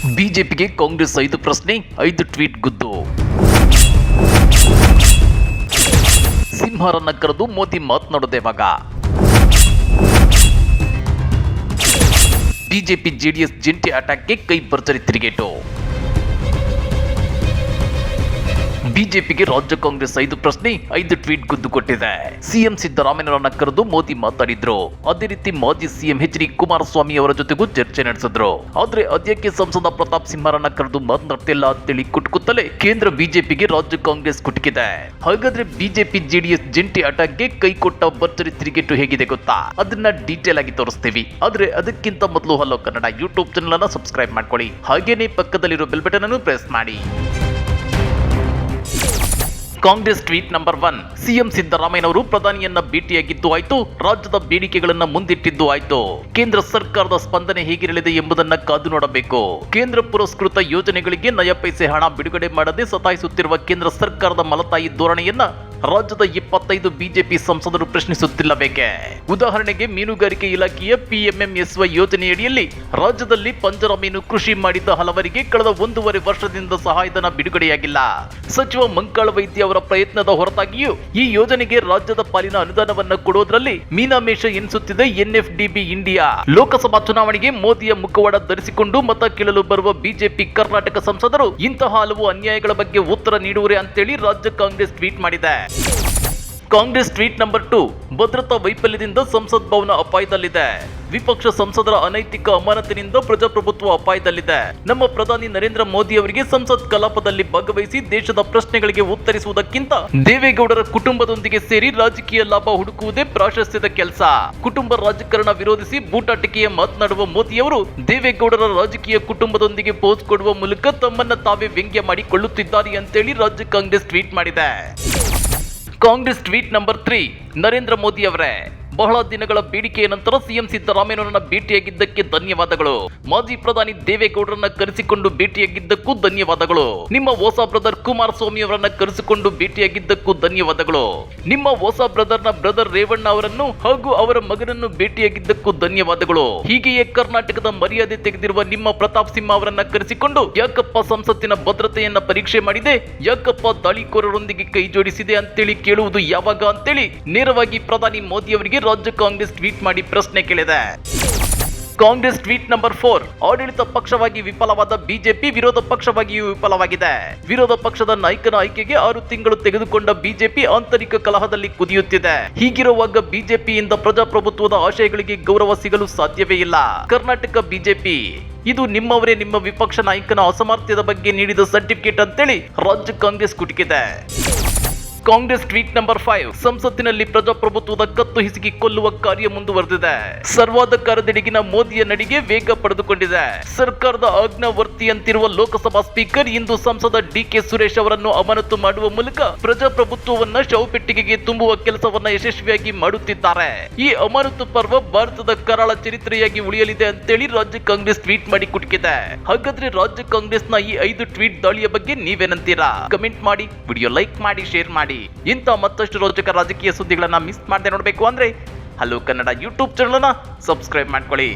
ಬಿಜೆಪಿಗೆ ಕಾಂಗ್ರೆಸ್ 5 ಪ್ರಶ್ನೆ 5 ಟ್ವೀಟ್ ಗುದ್ದು. ಸಿಂಹರನ್ನ ಕರೆದು ಮೋದಿ ಮಾತನಾಡೋದೇವಾಗ. ಬಿಜೆಪಿ ಜೆಡಿಎಸ್ ಜಂಟಿ ಅಟ್ಯಾಕ್ಗೆ ಕೈ ಭರ್ಜರಿ ತಿರುಗೇಟು. ಬಿಜೆಪಿಗೆ ರಾಜ್ಯ ಕಾಂಗ್ರೆಸ್ 5 ಪ್ರಶ್ನೆ 5 ಟ್ವೀಟ್ ಗುದ್ದು ಕೊಟ್ಟಿದೆ. ಸಿಎಂ ಸಿದ್ದರಾಮಯ್ಯರನ್ನ ಕರೆದು ಮೋದಿ ಮಾತಾಡಿದ್ರು. ಅದೇ ರೀತಿ ಮಾಜಿ ಸಿಎಂ ಎಚ್.ಡಿ. ಕುಮಾರಸ್ವಾಮಿ ಅವರ ಜೊತೆಗೂ ಚರ್ಚೆ ನಡೆಸಿದ್ರು. ಆದ್ರೆ ಅದ್ಯಾಕೆ ಸಂಸದ ಪ್ರತಾಪ್ ಸಿಂಹರನ್ನ ಕರೆದು ಮಾತನಾಡ್ತಿಲ್ಲ ಅಂತೇಳಿ ಕುಟ್ಕುತ್ತಲೇ ಕೇಂದ್ರ ಬಿಜೆಪಿಗೆ ರಾಜ್ಯ ಕಾಂಗ್ರೆಸ್ ಕುಟುಕಿದೆ. ಹಾಗಾದ್ರೆ ಬಿಜೆಪಿ ಜೆಡಿಎಸ್ ಜಂಟಿ ಅಟ್ಯಾಕ್ಗೆ ಕೈ ಕೊಟ್ಟ ಭರ್ಜರಿ ತಿರುಗೇಟು ಹೇಗಿದೆ ಗೊತ್ತಾ? ಅದನ್ನ ಡೀಟೇಲ್ ಆಗಿ ತೋರಿಸ್ತೀವಿ. ಆದ್ರೆ ಅದಕ್ಕಿಂತ ಮೊದಲು ಹಲೋ ಕನ್ನಡ ಯೂಟ್ಯೂಬ್ ಚಾನೆಲ್ ಅನ್ನ ಸಬ್ಸ್ಕ್ರೈಬ್ ಮಾಡ್ಕೊಳ್ಳಿ. ಹಾಗೇನೇ ಪಕ್ಕದಲ್ಲಿರೋ ಬೆಲ್ ಬಟನ್ ಅನ್ನು ಪ್ರೆಸ್ ಮಾಡಿ. Congress tweet number 1. ಸಿಎಂ ಸಿದ್ದರಾಮಯ್ಯನವರು ಪ್ರಧಾನಿಯನ್ನ ಭೇಟಿಯಾಗಿದ್ದು ಆಯ್ತು, ರಾಜ್ಯದ ಬೇಡಿಕೆಗಳನ್ನ ಮುಂದಿಟ್ಟಿದ್ದು ಆಯ್ತು. ಕೇಂದ್ರ ಸರ್ಕಾರದ ಸ್ಪಂದನೆ ಹೇಗಿರಲಿದೆ ಎಂಬುದನ್ನ ಕಾದು ನೋಡಬೇಕು. ಕೇಂದ್ರ ಪುರಸ್ಕೃತ ಯೋಜನೆಗಳಿಗೆ ನಯ ಪೈಸೆ ಹಣ ಬಿಡುಗಡೆ ಮಾಡದೆ ಸತಾಯಿಸುತ್ತಿರುವ ಕೇಂದ್ರ ಸರ್ಕಾರದ ಮಲತಾಯಿ ಧೋರಣೆಯನ್ನ ರಾಜ್ಯದ 25 ಬಿಜೆಪಿ ಸಂಸದರು ಪ್ರಶ್ನಿಸುತ್ತಿಲ್ಲಬೇಕೆ? ಉದಾಹರಣೆಗೆ ಮೀನುಗಾರಿಕೆ ಇಲಾಖೆಯ PMMSY ಯೋಜನೆಯಡಿಯಲ್ಲಿ ರಾಜ್ಯದಲ್ಲಿ ಪಂಜರ ಮೀನು ಕೃಷಿ ಮಾಡಿದ ಹಲವರಿಗೆ ಕಳೆದ 1.5 ವರ್ಷದಿಂದ ಸಹಾಯಧನ ಬಿಡುಗಡೆಯಾಗಿಲ್ಲ. ಸಚಿವ ಮಂಕಾಳ ವೈದ್ಯ ಅವರ ಪ್ರಯತ್ನದ ಹೊರತಾಗಿಯೂ ಈ ಯೋಜನೆಗೆ ರಾಜ್ಯದ ಪಾಲಿನ ಅನುದಾನವನ್ನು ಕೊಡುವುದರಲ್ಲಿ ಮೀನಾಮೇಷ ಎನಿಸುತ್ತಿದೆ NFDB ಇಂಡಿಯಾ. ಲೋಕಸಭಾ ಚುನಾವಣೆಗೆ ಮೋದಿಯ ಮುಖವಾಡ ಧರಿಸಿಕೊಂಡು ಮತ ಕೇಳಲು ಬರುವ ಬಿಜೆಪಿ ಕರ್ನಾಟಕ ಸಂಸದರು ಇಂತಹ ಹಲವು ಅನ್ಯಾಯಗಳ ಬಗ್ಗೆ ಉತ್ತರ ನೀಡುವರೆ ಅಂತೇಳಿ ರಾಜ್ಯ ಕಾಂಗ್ರೆಸ್ ಟ್ವೀಟ್ ಮಾಡಿದೆ. Congress tweet number 2. ಭದ್ರತಾ ವೈಫಲ್ಯದಿಂದ ಸಂಸತ್ ಭವನ ಅಪಾಯದಲ್ಲಿದೆ. ವಿಪಕ್ಷ ಸಂಸದರ ಅನೈತಿಕ ಅಮಾನತಿನಿಂದ ಪ್ರಜಾಪ್ರಭುತ್ವ ಅಪಾಯದಲ್ಲಿದೆ. ನಮ್ಮ ಪ್ರಧಾನಿ ನರೇಂದ್ರ ಮೋದಿ ಅವರಿಗೆ ಸಂಸತ್ ಕಲಾಪದಲ್ಲಿ ಭಾಗವಹಿಸಿ ದೇಶದ ಪ್ರಶ್ನೆಗಳಿಗೆ ಉತ್ತರಿಸುವುದಕ್ಕಿಂತ ದೇವೇಗೌಡರ ಕುಟುಂಬದೊಂದಿಗೆ ಸೇರಿ ರಾಜಕೀಯ ಲಾಭ ಹುಡುಕುವುದೇ ಪ್ರಾಶಸ್ತ್ಯದ ಕೆಲಸ. ಕುಟುಂಬ ರಾಜಕಾರಣ ವಿರೋಧಿಸಿ ಬೂಟಾಟಿಕೆಯ ಮಾತನಾಡುವ ಮೋದಿಯವರು ದೇವೇಗೌಡರ ರಾಜಕೀಯ ಕುಟುಂಬದೊಂದಿಗೆ ಪೋಸ್ ಕೊಡುವ ಮೂಲಕ ತಮ್ಮನ್ನ ತಾವೇ ವ್ಯಂಗ್ಯ ಮಾಡಿಕೊಳ್ಳುತ್ತಿದ್ದಾರೆ ಅಂತೇಳಿ ರಾಜ್ಯ ಕಾಂಗ್ರೆಸ್ ಟ್ವೀಟ್ ಮಾಡಿದೆ. Congress tweet number 3. ನರೇಂದ್ರ ಮೋದಿ ಅವರೇ, ಬಹಳ ದಿನಗಳ ಬೇಡಿಕೆಯ ನಂತರ ಸಿಎಂ ಸಿದ್ದರಾಮಯ್ಯನವರನ್ನ ಭೇಟಿಯಾಗಿದ್ದಕ್ಕೆ ಧನ್ಯವಾದಗಳು. ಮಾಜಿ ಪ್ರಧಾನಿ ದೇವೇಗೌಡರನ್ನ ಕರೆಸಿಕೊಂಡು ಭೇಟಿಯಾಗಿದ್ದಕ್ಕೂ ಧನ್ಯವಾದಗಳು. ನಿಮ್ಮ ಹೊಸ ಬ್ರದರ್ ಕುಮಾರಸ್ವಾಮಿ ಅವರನ್ನ ಕರೆಸಿಕೊಂಡು ಭೇಟಿಯಾಗಿದ್ದಕ್ಕೂ ಧನ್ಯವಾದಗಳು. ನಿಮ್ಮ ಹೊಸ ಬ್ರದರ್ ರೇವಣ್ಣ ಅವರನ್ನು ಹಾಗೂ ಅವರ ಮಗನನ್ನು ಭೇಟಿಯಾಗಿದ್ದಕ್ಕೂ ಧನ್ಯವಾದಗಳು. ಹೀಗೆಯೇ ಕರ್ನಾಟಕದ ಮರ್ಯಾದೆ ತೆಗೆದಿರುವ ನಿಮ್ಮ ಪ್ರತಾಪ್ ಸಿಂಹ ಅವರನ್ನ ಕರೆಸಿಕೊಂಡು ಯಾಕಪ್ಪ ಸಂಸತ್ತಿನ ಭದ್ರತೆಯನ್ನ ಪರೀಕ್ಷೆ ಮಾಡಿದೆ, ಯಾಕಪ್ಪ ದಾಳಿಕೋರರೊಂದಿಗೆ ಕೈ ಜೋಡಿಸಿದೆ ಅಂತೇಳಿ ಕೇಳುವುದು ಯಾವಾಗ ಅಂತೇಳಿ ನೇರವಾಗಿ ಪ್ರಧಾನಿ ಮೋದಿ ಅವರಿಗೆ ರಾಜ್ಯ ಕಾಂಗ್ರೆಸ್ ಟ್ವೀಟ್ ಮಾಡಿ ಪ್ರಶ್ನೆ ಕೇಳಿದೆ. Congress tweet number 4. ಆಡಳಿತ ಪಕ್ಷವಾಗಿ ವಿಫಲವಾದ ಬಿಜೆಪಿ ವಿರೋಧ ಪಕ್ಷವಾಗಿಯೂ ವಿಫಲವಾಗಿದೆ. ವಿರೋಧ ಪಕ್ಷದ ನಾಯಕನ ಆಯ್ಕೆಗೆ 6 ತಿಂಗಳು ತೆಗೆದುಕೊಂಡ ಬಿಜೆಪಿ ಆಂತರಿಕ ಕಲಹದಲ್ಲಿ ಕುದಿಯುತ್ತಿದೆ. ಹೀಗಿರುವಾಗ ಬಿಜೆಪಿಯಿಂದ ಪ್ರಜಾಪ್ರಭುತ್ವದ ಆಶಯಗಳಿಗೆ ಗೌರವ ಸಿಗಲು ಸಾಧ್ಯವೇ ಇಲ್ಲ. ಕರ್ನಾಟಕ ಬಿಜೆಪಿ ಇದು ನಿಮ್ಮವರೇ ನಿಮ್ಮ ವಿಪಕ್ಷ ನಾಯಕನ ಅಸಮರ್ಥ್ಯದ ಬಗ್ಗೆ ನೀಡಿದ ಸರ್ಟಿಫಿಕೇಟ್ ಅಂತೇಳಿ ರಾಜ್ಯ ಕಾಂಗ್ರೆಸ್ ಕುಟುಕಿದೆ. Congress tweet number 5. ಸಂಸತ್ತಿನಲ್ಲಿ ಪ್ರಜಾಪ್ರಭುತ್ವದ ಕತ್ತು ಹಿಸುಕಿ ಕೊಲ್ಲುವ ಕಾರ್ಯ ಮುಂದುವರೆದಿದೆ. ಸರ್ವಾಧಿಕಾರದೆಡೆಗಿನ ಮೋದಿಯ ನಡಿಗೆ ವೇಗ ಪಡೆದುಕೊಂಡಿದೆ. ಸರ್ಕಾರದ ಆಜ್ಞಾವರ್ತಿಯಂತಿರುವ ಲೋಕಸಭಾ ಸ್ಪೀಕರ್ ಇಂದು ಸಂಸದ DK ಸುರೇಶ್ ಅವರನ್ನು ಅಮಾನತು ಮಾಡುವ ಮೂಲಕ ಪ್ರಜಾಪ್ರಭುತ್ವವನ್ನ ಶವಪೆಟ್ಟಿಗೆಗೆ ತುಂಬುವ ಕೆಲಸವನ್ನ ಯಶಸ್ವಿಯಾಗಿ ಮಾಡುತ್ತಿದ್ದಾರೆ. ಈ ಅಮಾನತು ಪರ್ವ ಭಾರತದ ಕರಾಳ ಚರಿತ್ರೆಯಾಗಿ ಉಳಿಯಲಿದೆ ಅಂತೇಳಿ ರಾಜ್ಯ ಕಾಂಗ್ರೆಸ್ ಟ್ವೀಟ್ ಮಾಡಿ ಕುಟುಕಿದೆ. ಹಾಗಾದ್ರೆ ರಾಜ್ಯ ಕಾಂಗ್ರೆಸ್ನ ಈ 5 ಟ್ವೀಟ್ ದಾಳಿಯ ಬಗ್ಗೆ ನೀವೇನಂತೀರಾ? ಕಮೆಂಟ್ ಮಾಡಿ, ವಿಡಿಯೋ ಲೈಕ್ ಮಾಡಿ, ಶೇರ್ ಮಾಡಿ. ಇಂಥ ಮತ್ತಷ್ಟು ರೋಚಕ ರಾಜಕೀಯ ಸುದ್ದಿಗಳನ್ನ ಮಿಸ್ ಮಾಡದೆ ನೋಡಬೇಕು ಅಂದ್ರೆ ಹಲೋ ಕನ್ನಡ ಯೂಟ್ಯೂಬ್ ಚಾನೆಲ್ ಅನ್ನ ಸಬ್ಸ್ಕ್ರೈಬ್ ಮಾಡ್ಕೊಳ್ಳಿ.